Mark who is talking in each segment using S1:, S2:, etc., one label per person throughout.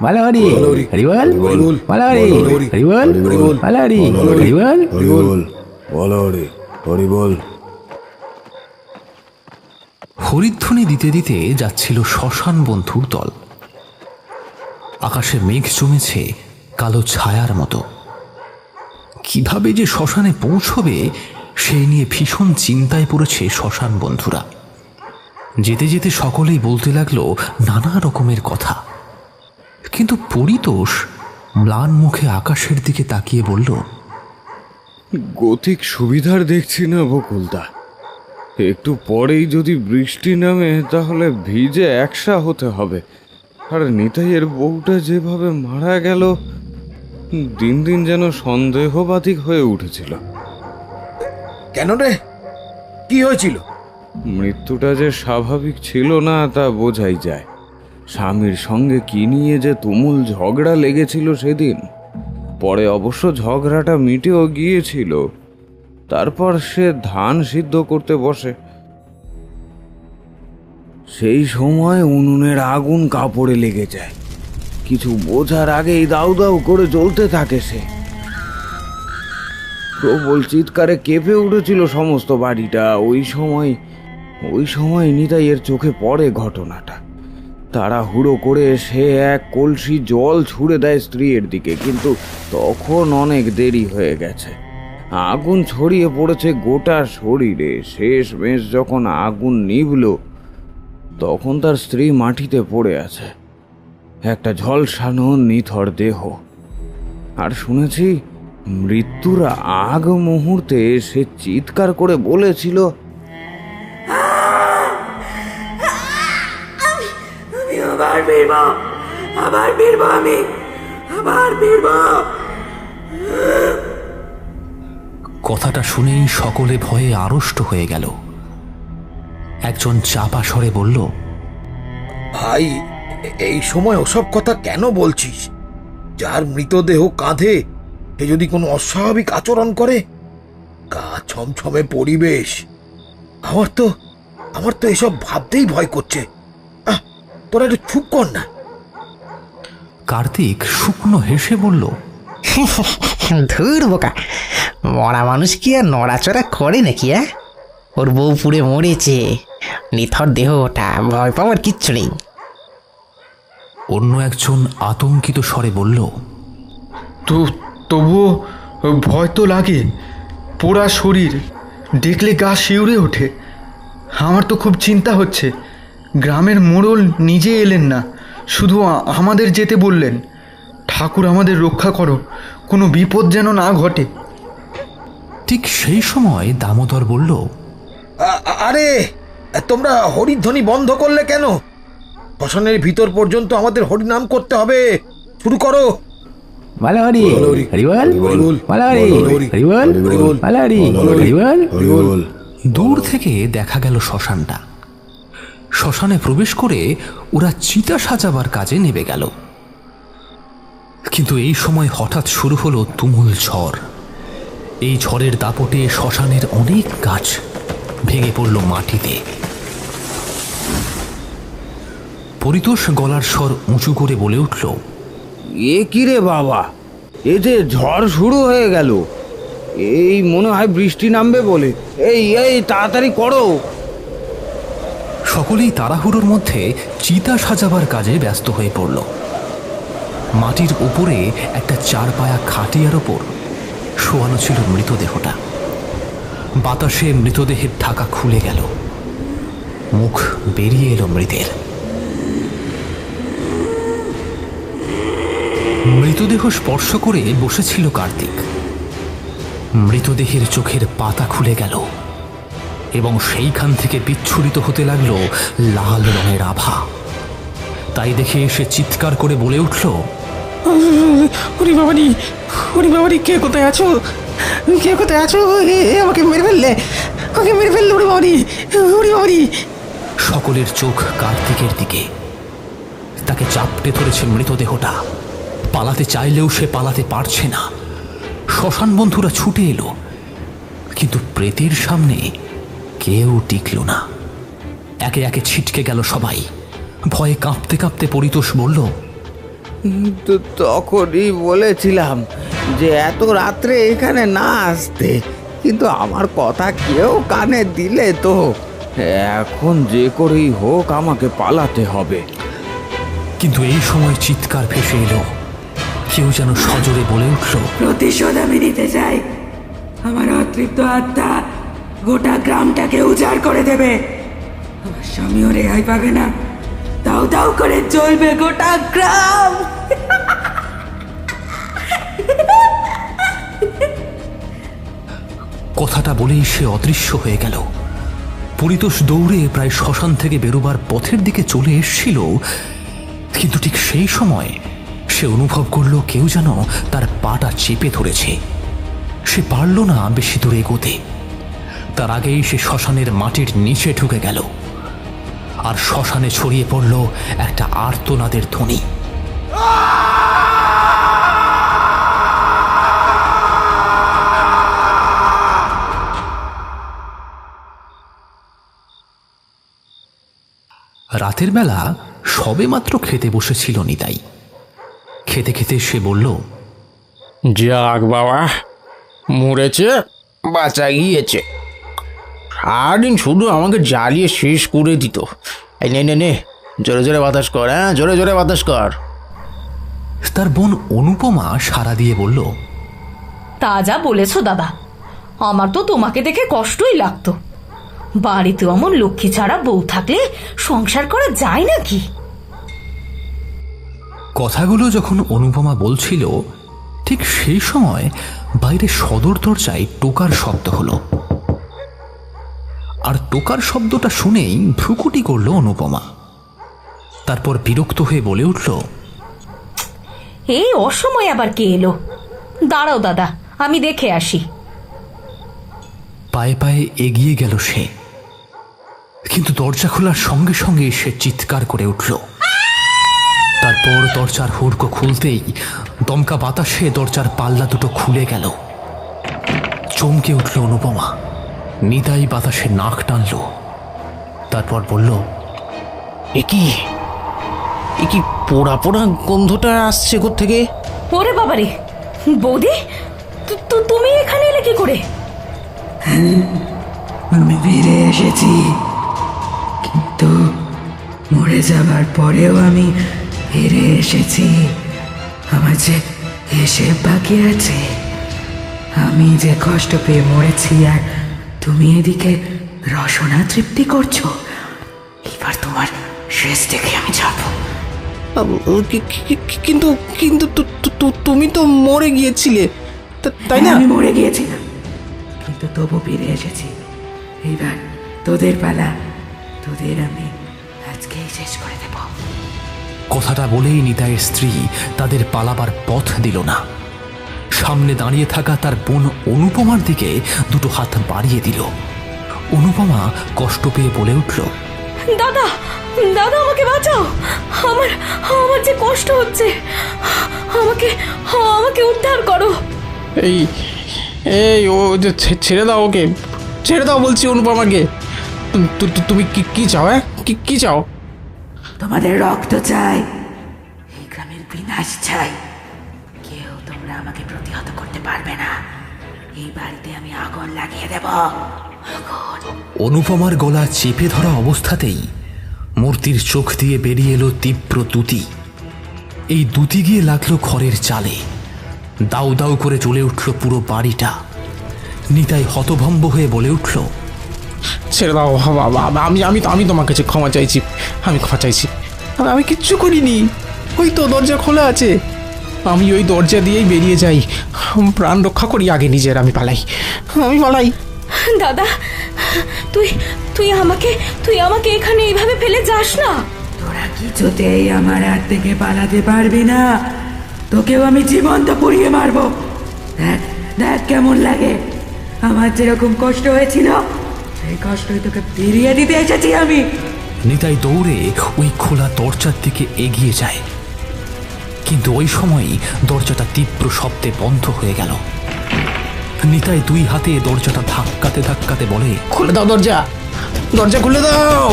S1: মালাহরি হরিবল মালাহরি হরিবল মালাহরি হরিবল
S2: মালাহরি হরিবল।
S3: হরিধ্বনি দিতে দিতে যাচ্ছিল শ্মশান বন্ধুর দল। আকাশে মেঘ জমেছে কালো ছায়ার মতো। কিভাবে যে শ্মশানে পৌঁছবে সেই নিয়ে ভীষণ চিন্তায় পড়েছে শ্মশান বন্ধুরা। যেতে যেতে সকলেই বলতে লাগলো নানা রকমের কথা। কিন্তু পরিতোষ ম্লান মুখে আকাশের দিকে তাকিয়ে বলল,
S2: গতিক সুবিধার দেখছি না বকুলদা। একটু পরেই যদি বৃষ্টি নামে তাহলে ভিজে একসা হতে হবে। আর নিতাইয়ের বউটা যেভাবে মারা গেল, দিন দিন যেন সন্দেহবাতিক হয়ে উঠেছিল।
S4: কেন রে, কি হয়েছিল?
S2: মৃত্যুটা যে স্বাভাবিক ছিল না তা বোঝাই যায়। স্বামীর সঙ্গে কি নিয়ে যে তুমুল ঝগড়া লেগেছিল সেদিন। পরে অবশ্য ঝগড়াটা মিটেও গিয়েছিল। তারপর সে ধান সিদ্ধ করতে বসে। সেই সময় উনুনের আগুন কাপড়ে লেগে যায়। কিছু বোঝার আগেই দাউ দাউ করে জ্বলতে থাকে সে। প্রবল চিৎকারে কেঁপে উঠেছিল সমস্ত বাড়িটা। ওই সময় নিতাইয়ের চোখে পড়ে ঘটনাটা। তাড়াহুড়ো করে সে এক কলসি জল ছুঁড়ে দেয় স্ত্রীর দিকে, কিন্তু তখন অনেক দেরি হয়ে গেছে। আগুন ছড়িয়ে পড়েছে গোটা শরীরে। শেষমেশ যখন আগুন নিভল, তখন তার স্ত্রী মাটিতে পড়ে আছে, একটা ঝলসানো নিথর দেহ। আর শুনেছি মৃত্যুর আগ মুহূর্তে সে চিৎকার করে বলেছিল,
S3: কথাটা শুনেই সকলে ভয়ে আড়ষ্ট হয়ে গেল। একজন চাপা স্বরে বলল,
S4: ভাই, এই সময় ওসব কথা কেন বলছিস? যার মৃতদেহ কাঁধে সে যদি কোনো অস্বাভাবিক আচরণ করে, গা ছমছমে পরিবেশ, আমার তো এসব ভাবতেই ভয় করছে। তোরা একটু চুপ কর না।
S3: কার্তিক শুকনো হেসে বলল,
S5: ধুর বোকা, মরা মানুষ কি আর নড়াচড়া করে নাকি? ওর বউ পুড়ে মরেছে, নিথর দেহ ওটা, ভয় পাওয়ার কিচ্ছু নেই।
S3: অন্য একজন আতঙ্কিত স্বরে বলল,
S6: তবুও ভয় তো লাগে। পোড়া শরীর দেখলে গা শিউরে ওঠে। আমার তো খুব চিন্তা হচ্ছে। গ্রামের মোড়ল নিজে এলেন না, শুধু আমাদের যেতে বললেন। ঠাকুর আমাদের রক্ষা করো, কোনো বিপদ যেন না ঘটে।
S3: ঠিক সেই সময় দামোদর বলল,
S4: আরে তোমরা হরিধ্বনি বন্ধ করলে কেন? শ্মশানের ভিতর পর্যন্ত আমাদের হরিনাম করতে হবে। শুরু করো।
S1: মালাহরি হরিবল মালাহরি হরিবল মালাহরি হরিবল।
S3: দূর থেকে দেখা গেল শ্মশানটা। শ্মশানে প্রবেশ করে ওরা চিতা সাজাবার কাজে নেমে গেল। কিন্তু এই সময় হঠাৎ শুরু হলো তুমুল ঝড়। এই ঝড়ের দাপটে শ্মশানের অনেক গাছ ভেঙে পড়ল মাটিতে। পরিতোষ গলার স্বর উঁচু করে বলে উঠল,
S2: এ কি রে বাবা, এ যে ঝড় শুরু হয়ে গেল। এই মনে হয় বৃষ্টি নামবে বলে। এই তাড়াতাড়ি করো।
S3: সকলেই তাড়াহুড়োর মধ্যে চিতা সাজাবার কাজে ব্যস্ত হয়ে পড়ল। মাটির উপরে একটা চারপায়া খাটিয়ার ওপর শোয়ানো ছিল মৃতদেহটা। বাতাসে মৃতদেহের ঢাকা খুলে গেল, মুখ বেরিয়ে এলো মৃতের। মৃতদেহ স্পর্শ করে বসেছিল কার্তিক। মৃতদেহের চোখের পাতা খুলে গেল এবং সেইখান থেকে বিচ্ছুরিত হতে লাগলো লাল রঙের আভা। তাই দেখে সে চিৎকার করে বলে উঠল,
S5: হরি বাবারি, কে কোথায় আছো? আমাকে মেরে ফেললে, হরি বাবারি।
S3: সকলের চোখ কার্তিকের দিকে। তাকে চাপটে ধরেছে মৃতদেহটা। পালাতে চাইলেও সে পালাতে পারছে না। শ্মশান বন্ধুরা ছুটে এলো, কিন্তু প্রেতের সামনে কেউ টিকল না। একে একে ছিটকে গেল সবাই। ভয়ে কাঁপতে কাঁপতে পরিতোষ বলল,
S2: তখনই বলেছিলাম যে এত রাত্রে এখানে না আসতে, কিন্তু আমার কথা কেউ কানে দিলে তো। এখন যে করেই হোক আমাকে পালাতে হবে।
S3: কিন্তু এই সময় চিৎকার ভেসে এলো। কেউ যেন সজোরে বলে উঠল,
S7: প্রতিশোধ আমি নিতে চাই। আমার অতৃপ্ত আত্মা গোটা গ্রামটাকে উজাড় করে দেবে। আমার স্বামীও রেহাই পাবে না, দাউ দাউ করে জ্বলবে গোটা গ্রাম।
S3: কথাটা বলেই সে অদৃশ্য হয়ে গেল। পরিতোষ দৌড়ে প্রায় শ্মশান থেকে বেরোবার পথের দিকে চলে এসেছিল, কিন্তু ঠিক সেই সময় সে অনুভব করল কেউ যেন তার পাটা চেপে ধরেছে। সে পারল না বেশি দূর এগোতে। তার আগেই সে শ্মশানের মাটির নিচে ঢুকে গেল, আর শ্মশানে ছড়িয়ে পড়ল একটা আর্তনাদের ধ্বনি। রাতের বেলা সবেমাত্র খেতে বসেছিল নিতাই। খেতে খেতে সে বলল,
S8: যাক বাবা, মরেছে, বাঁচা গিয়েছে। সারাদিন শুধু আমাকে জ্বালিয়ে শেষ করে দিত। এই নে নে নে, জোরে জোরে বাতাস কর, হ্যাঁ জোরে জোরে বাতাস কর।
S3: তার বোন অনুপমা সাড়া দিয়ে বলল,
S9: তা যা বলেছো দাদা, আমার তো তোমাকে দেখে কষ্টই লাগতো। বাড়িতে অমন লক্ষ্মী ছাড়া বউ থাকলে সংসার করা যায় নাকি?
S3: কথাগুলো যখন অনুপমা বলছিল, ঠিক সেই সময় বাইরে সদর দরজায় টোকার শব্দ হলো। আর টোকার শব্দটা শুনেই ভ্রুকুটি করল অনুপমা। তারপর বিরক্ত হয়ে বলে উঠল,
S9: এই অসময় আবার কে এলো? দাঁড়াও দাদা, আমি দেখে আসি।
S3: পায়ে পায়ে এগিয়ে গেল সে, কিন্তু দরজা খোলার সঙ্গে সঙ্গে সে চিৎকার করে উঠল। তারপর দরজার হুড়কো খুলতেই দমকা বাতাসে দরজার পাল্লা দুটো খুলে গেল। চমকে উঠল অনুপমা। নিতাই বাতাসে নাক টানল, তারপর বলল,
S8: এ কি পোড়া পোড়া গন্ধটা আসছে কোত্থেকে?
S9: ওরে বাবারে, বৌদি তুমি এখানে এলে কি করে?
S7: আমি ফিরে এসেছি, কিন্তু মরে যাবার পরেও আমি ফিরে এসেছি। আমার যে হিসেব বাকি আছে। আমি যে কষ্ট পেয়ে মরেছি, আর তুমি এদিকে রসনা তৃপ্তি করছো। এবার তোমার শেষ দেখে আমি যাবো।
S8: কিন্তু কিন্তু তুমি তো মরে গিয়েছিলে, তাই না?
S7: আমি মরে গিয়েছিলাম, কিন্তু তবু ফিরে এসেছি। এইবার তোদের পালা, তোদের আমি আজকেই শেষ করে দেব।
S3: কথাটা বলেই নিতাইয়ের স্ত্রী তাদের পালাবার পথ দিল না। সামনে দাঁড়িয়ে থাকা তার বোন অনুপমার দিকে দুটো হাত বাড়িয়ে দিল। অনুপমা কষ্ট পেয়ে বলে উঠল,
S9: দাদা দাদা, আমাকে বাঁচাও। আমার আমার যে কষ্ট হচ্ছে, আমাকে আমাকে উদ্ধার করো।
S8: এই এই ও যে ছেড়ে দাও, ওকে ছেড়ে দাও বলছি অনুপমাকে। তুমি কি চাও? হ্যাঁ কি চাও?
S7: তোমাদের রক্ত চাই, এই গ্রামের বিনাশ চাই। কেউ তোমরা আমাকে প্রতিহত করতে পারবে না। এই বাড়িতে আমি আগুন লাগিয়ে দেব।
S3: অনুপমার গলা চেপে ধরা অবস্থাতেই মূর্তির চোখ দিয়ে বেরিয়ে এলো তীব্র দ্যুতি। এই দ্যুতি গিয়ে লাগলো খড়ের চালে। দাউ দাউ করে জ্বলে উঠল পুরো বাড়িটা। নিতাই হতভম্ব হয়ে বলে উঠল,
S8: ছেড়ে দাও, আমি তোমার কাছে ক্ষমা চাইছি। আমি ক্ষমা চাইছি, আমি কিচ্ছু করিনি। ওই তো দরজা খোলা আছে, আমি ওই দরজা দিয়েই বেরিয়ে যাই। প্রাণ রক্ষা করি আগে নিজের। আমি পালাই।
S9: দাদা, তুই আমাকে এখানে এইভাবে ফেলে যাস না।
S7: তোরা কিছুতেই আমার হাত থেকে পালাতে পারবি না। তোকেও আমি জীবন্ত পুড়িয়ে মারবো। দেখ দেখ কেমন লাগে। আমার যেরকম কষ্ট হয়েছিল, সেই কষ্টই তোকে ফিরিয়ে দিতে এসেছি আমি।
S3: নিতাই দৌড়ে ওই খোলা দরজার দিকে এগিয়ে যায়, কিন্তু ওই সময়ই দরজাটা তীব্র শব্দে বন্ধ হয়ে গেল। নিতাই দুই হাতে দরজাটা ধাক্কাতে ধাক্কাতে বলে,
S8: খুলে দাও দরজা, দরজা খুলে দাও,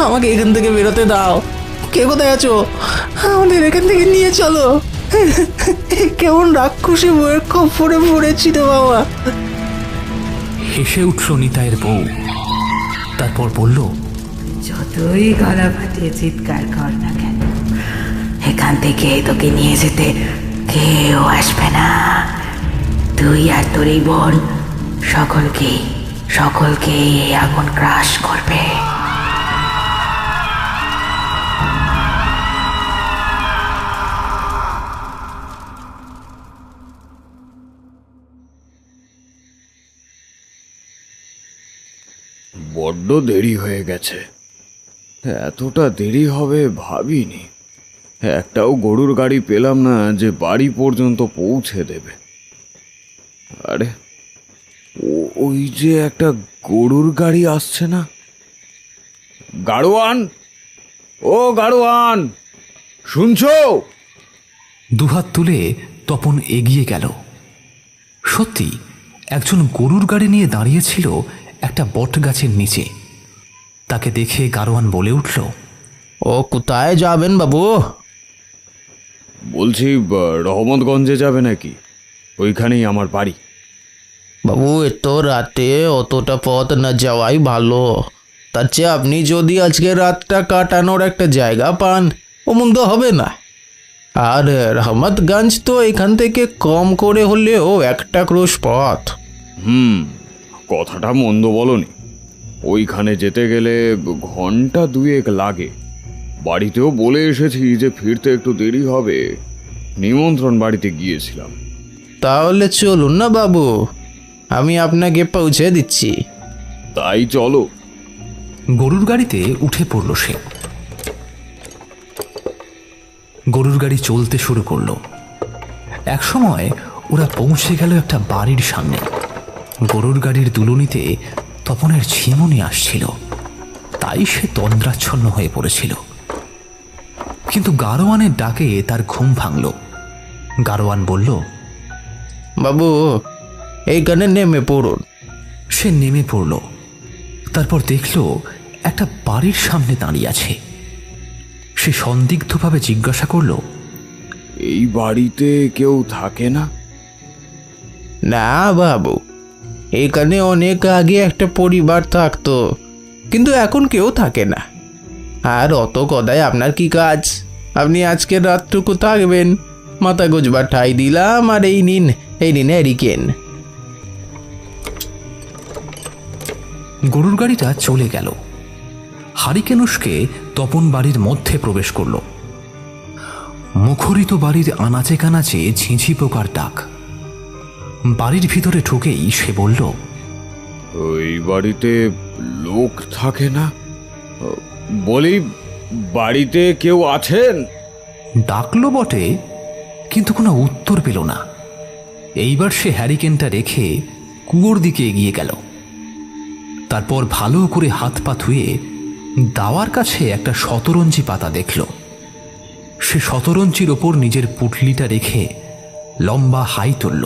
S8: আমাকে এখান থেকে বেরোতে দাও। কে কোথায় আছো? আমাদের এখান থেকে নিয়ে চলো। কেমন রাক্ষসী বইয়ের খপ্পরে পড়েছি রে বাবা।
S3: হেসে উঠল নিতাইয়ের বউ। তারপর বলল,
S7: যতই গলা ফাটিয়ে চিৎকার কর না কেন, এখান থেকে তোকে নিয়ে যেতে কেউ আসবে না। তুই আর তোর এই বোন সকলকে এই আগুন গ্রাস করবে।
S2: বড্ড দেরি হয়ে গেছে, এতটা দেরি হবে ভাবিনি। একটাও গরুর গাড়ি পেলাম না যে বাড়ি পর্যন্ত পৌঁছে দেবে। আরে ওই যে একটা গরুর গাড়ি আসছে না? গাড়োয়ান, ও গাড়োয়ান, শুনছো?
S3: দুহাত তুলে তপন এগিয়ে গেল। সত্যি একজন গরুর গাড়ি নিয়ে দাঁড়িয়েছিল একটা বট গাছের নিচে। তাকে দেখে গাড়োয়ান বলে উঠল,
S8: ও কোথায় যাবেন বাবু?
S2: বলছি রহমতগঞ্জে যাবে নাকি? ওইখানেই আমার বাড়ি।
S8: বাবু এত রাতে অতটা পথ না যাওয়াই ভালো। তার চেয়ে আপনি যদি আজকে রাতটা কাটানোর একটা জায়গা পান, ও মন্দ হবে না। আর রহমতগঞ্জ তো এখান থেকে কম করে হলেও একটা ক্রোশ পথ।
S2: কথাটা মন্দ বলনি। ওইখানে যেতে গেলে ঘন্টা 2 লাগে। বাড়িতেও বলে এসেছি যে ফিরতে একটু দেরি হবে। নিমন্ত্রণ বাড়িতে গিয়েছিলাম।
S8: তাহলে চলুন না বাবু, আমি আপনাকে পৌঁছে দিচ্ছি।
S2: তাই চলো।
S3: গরুর গাড়িতে উঠে পড়ল সে। গরুর গাড়ি চলতে শুরু করলো। একসময় ওরা পৌঁছে গেল একটা বাড়ির সামনে। গরুর গাড়ির দুলুনিতে তপনের ঝিমুনি আসছিল, তাই সে তন্দ্রাচ্ছন্ন হয়ে পড়েছিল। কিন্তু গাড়োয়ানের ডাকে তার ঘুম ভাঙল। গাড়োয়ান বলল,
S8: বাবু এইখানে নেমে পড়ুন।
S3: সে নেমে পড়ল। তারপর দেখল একটা বাড়ির সামনে দাঁড়িয়ে আছে। সে সন্দিগ্ধভাবে জিজ্ঞাসা করল,
S2: এই বাড়িতে কেউ থাকে না?
S8: না বাবু, এখানে অনেক আগে একটা পরিবার থাকতো, কিন্তু এখন কেউ থাকে না। আর অত কথায় আপনার কি কাজ? আপনি আজকের রাতটুকু থাকবেন, মাথা গোজবার ঠাই দিলাম। আর এই নিন হ্যারিকেন।
S3: গরুর গাড়িটা চলে গেল। হারিকেনুসকে তপন বাড়ির মধ্যে প্রবেশ করল। মুখরিত বাড়ির আনাচে কানাচে ঝিঁঝি পোকার ডাক। বাড়ির ভিতরে ঢুকেই সে বলল,
S2: ওই বাড়িতে লোক থাকে না? বলি, বাড়িতে কেউ আছেন?
S3: ডাকলো বটে, কিন্তু কোনো উত্তর পেল না। এইবার সে হ্যারিকেনটা রেখে কুয়োর দিকে এগিয়ে গেল। তারপর ভালো করে হাত পা ধুয়ে দাওয়ার কাছে একটা শতরঞ্জি পাতা দেখল। সে শতরঞ্জির ওপর নিজের পুটলিটা রেখে লম্বা হাই তুলল।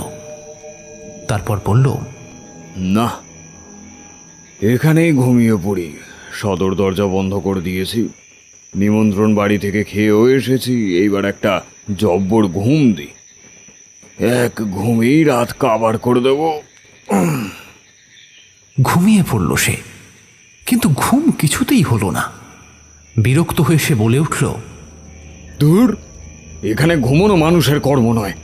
S3: তারপর বলল,
S2: না, এখানেই ঘুমিয়ে পড়ি। সদর দরজা বন্ধ করে দিয়েছি। নিমন্ত্রণ বাড়ি থেকে খেয়েও এসেছি। এইবার একটা জব্বর ঘুম দিই। এক ঘুমেই রাত কাবার করে দেব।
S3: ঘুমিয়ে পড়ল সে, কিন্তু ঘুম কিছুতেই হলো না। বিরক্ত হয়ে সে বলে উঠল,
S2: দূর, এখানে ঘুমোনো মানুষের কর্ম নয়।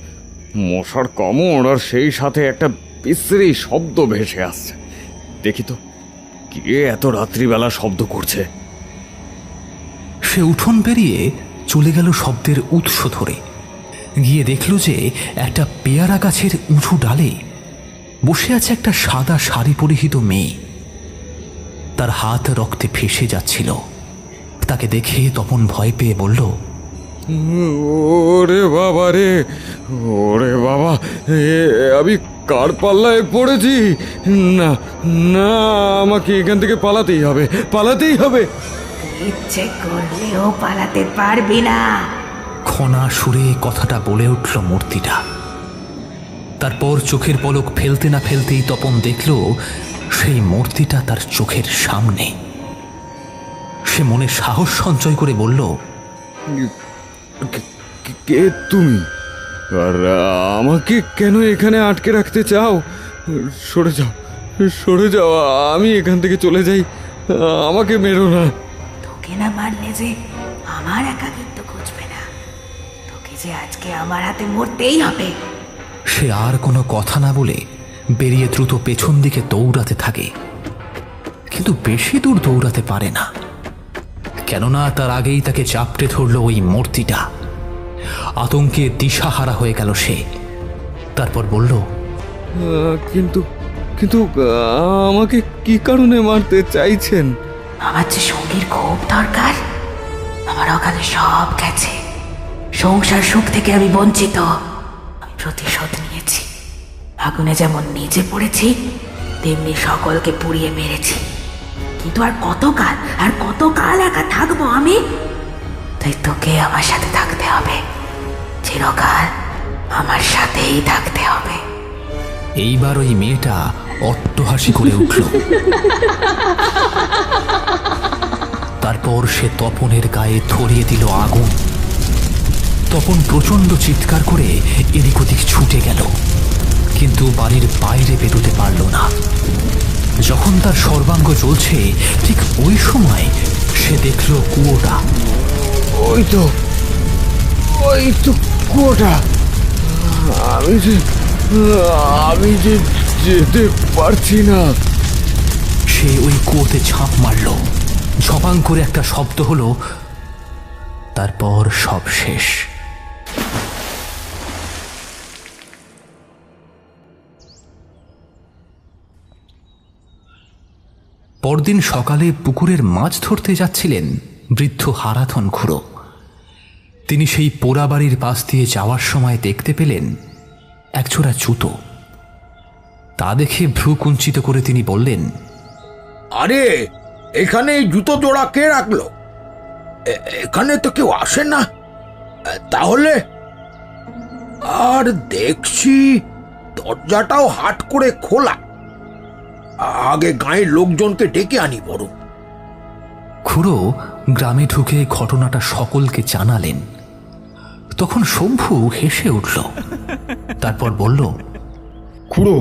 S2: মশার কামড়, আর সেই সাথে একটা বিশ্রী শব্দ ভেসে আসছে। দেখি তো কে এত রাত্রিবেলা শব্দ করছে।
S3: সে উঠোন পেরিয়ে চলে গেল শব্দের উৎস ধরে। গিয়ে দেখল যে একটা পেয়ারা গাছের উঁচু ডালে বসে আছে একটা সাদা শাড়ি পরিহিত মেয়ে। তার হাত রক্তে ফেসে যাচ্ছিল। তাকে দেখে তপন ভয় পেয়ে বলল,
S2: ওরে বাবা রে, ওরে বাবা, আমি কার পাল্লায় পড়েছি? না না, আমাকে এখান থেকে পালাতেই হবে, পালাতেই হবে।
S7: ইচ্ছে করলেও পালাতে পারবি না।
S3: খনা সুরে কথাটা বলে উঠল মূর্তিটা। তারপর চোখের পলক ফেলতে না ফেলতেই তপন দেখল সেই মূর্তিটা তার চোখের সামনে। সে মনে সাহস সঞ্চয় করে বলল,
S2: কে তুমি? আর আমাকে কেন এখানে আটকে রাখতে চাও? সরে যাও, সরে যাও, আমি এখান থেকে চলে যাই। আমাকে মেরো না।
S7: তোকে না মারলে যে আমার একাকিত্ব ঘুচবে না, তোকে যে আজকে আমার হাতে মরতেই হবে।
S3: সে আর কোনো কথা না বলে বেরিয়ে দ্রুত পেছন দিকে দৌড়াতে থাকে, কিন্তু বেশি দূর দৌড়াতে পারে না, কেননা তার আগেই তাকে চাপটে ধরল ওই মূর্তিটা। আতঙ্কে দিশাহারা হয়ে গেল সে। তারপর বলল,
S2: কিন্তু কিন্তু আমাকে কি কারণে মারতে চাইছেন?
S7: আমার যে সঙ্গীর খুব দরকার। আমার অকালে সব গেছে, সংসার সুখ থেকে আমি বঞ্চিত। আমি প্রতিশোধ নিয়েছি। আগুনে যেমন নিজে পড়েছি, তেমনি সকলকে পুড়িয়ে মেরেছি। কিন্তু আর কতকাল একা থাকবো আমি? তাই তোকে আমার সাথে থাকতে হবে, চিরকাল আমার সাথেই থাকতে হবে।
S3: এইবার ওই মেয়েটা অট্টহাসি করে উঠল। তারপর সে তপনের গায়ে ধরিয়ে দিল আগুন। তপন প্রচন্ড চিৎকার করে এদিক ওদিক ছুটে গেল, কিন্তু বাড়ির বাইরে বেরোতে পারল না। যখন তার সর্বাঙ্গ জ্বলছে, ঠিক ওই সময় সে দেখল কুয়োটা।
S2: ওই তো কুয়োটা। আমি যে যেতে পারছি না।
S3: সে ওই কুয়োতে ঝাঁপ মারল। ঝপাং করে একটা শব্দ হলো, তারপর সব শেষ। পরদিন সকালে পুকুরের মাছ ধরতে যাচ্ছিলেন বৃদ্ধ হারাধন খুড়ো। তিনি সেই পোড়া বাড়ির পাশ দিয়ে যাওয়ার সময় দেখতে পেলেন একজোড়া জুতো। তা দেখে ভ্রু কুঞ্চিত করে তিনি বললেন,
S4: আরে, এখানে এই জুতো জোড়া কে রাখলো? এখানে তো কেউ আসে না। তাহলে আর দেখছি দরজাটাও হাট করে খোলা। আগে গাঁয়ের লোকজনকে ডেকে আনি বড়।
S3: খুড়ো গ্রামে ঢুকে ঘটনাটা সকলকে জানালেন। তখন শম্ভু হেসে উঠল। তারপর বলল,
S6: খুড়ো,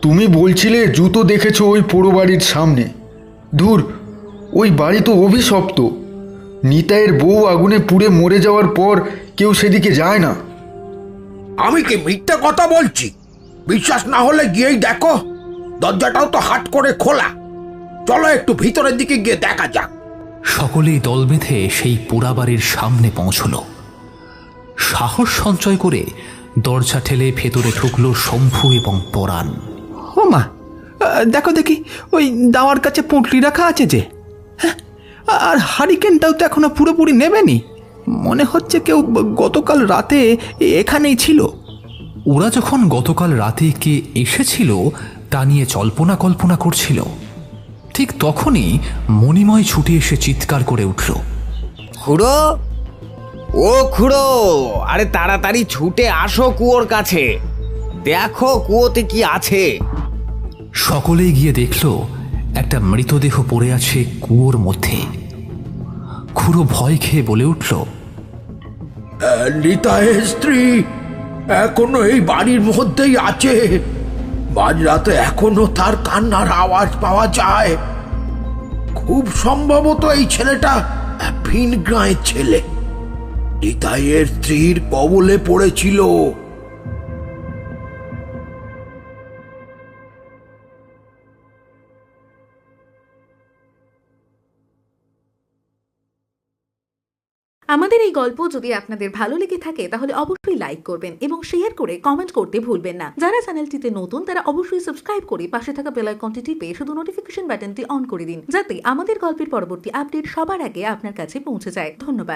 S6: তুমি বলছিলে জুতো দেখেছো ওই পোড়ো বাড়ির সামনে। ধুর, ওই বাড়ি তো অভিশপ্ত। নিতাইয়ের বউ আগুনে পুড়ে মরে যাওয়ার পর কেউ সেদিকে যায় না।
S4: আমি কি মিথ্যে কথা বলছি? বিশ্বাস না হলে গিয়েই দেখো, দরজাটাও তো হাট করে খোলা। চলো একটু ভিতরের দিকে গিয়ে দেখা যাক।
S3: সকলেই দল বেঁধে সেই পোড়াবাড়ির সামনে পৌঁছল। সাহস সঞ্চয় করে দরজা ঠেলে ভেতরে ঢুকল শম্ভু এবং পরাণ।
S8: ও মা, দেখো দেখি, ওই দাওয়ার কাছে পুঁটলি রাখা আছে যে। হ্যাঁ, আর হারিকেনটাও তো এখনো পুরোপুরি নেবেনি। মনে হচ্ছে কেউ গতকাল রাতে এখানেই ছিল।
S3: ওরা যখন গতকাল রাতে কে এসেছিল তা নিয়ে জল্পনা কল্পনা করছিল, ঠিক তখনই মণিময় ছুটে এসে চিৎকার করে উঠল,
S2: খুড়ো, ও খুড়ো, আরে তাড়াতাড়ি ছুটে আসো কুয়োর কাছে। দেখো কুয়োতে কি আছে।
S3: সকলেই গিয়ে দেখল একটা মৃতদেহ পড়ে আছে কুয়োর মধ্যে। খুড়ো ভয় খেয়ে বলে উঠল,
S4: নিতাইয়ের স্ত্রী এখনো এই বাড়ির মধ্যেই আছে। মাঝরাতে এখনো তার কান্নার আওয়াজ পাওয়া যায়। খুব সম্ভবত এই ছেলেটা ভিন গ্রামের ছেলে। নিতাইয়ের স্ত্রীর কবলে পড়েছিল।
S10: আমাদের এই গল্প যদি আপনাদের ভালো লেগে থাকে তাহলে অবশ্যই লাইক করবেন এবং শেয়ার করে কমেন্ট করতে ভুলবেন না। যারা চ্যানেলটিতে নতুন তারা অবশ্যই সাবস্ক্রাইব করে পাশে থাকা বেল আইকনটি টিপে শুধু নোটিফিকেশন বাটনটি অন করে দিন, যাতে আমাদের গল্পের পরবর্তী আপডেট সবার আগে আপনার কাছে পৌঁছে যায়। ধন্যবাদ।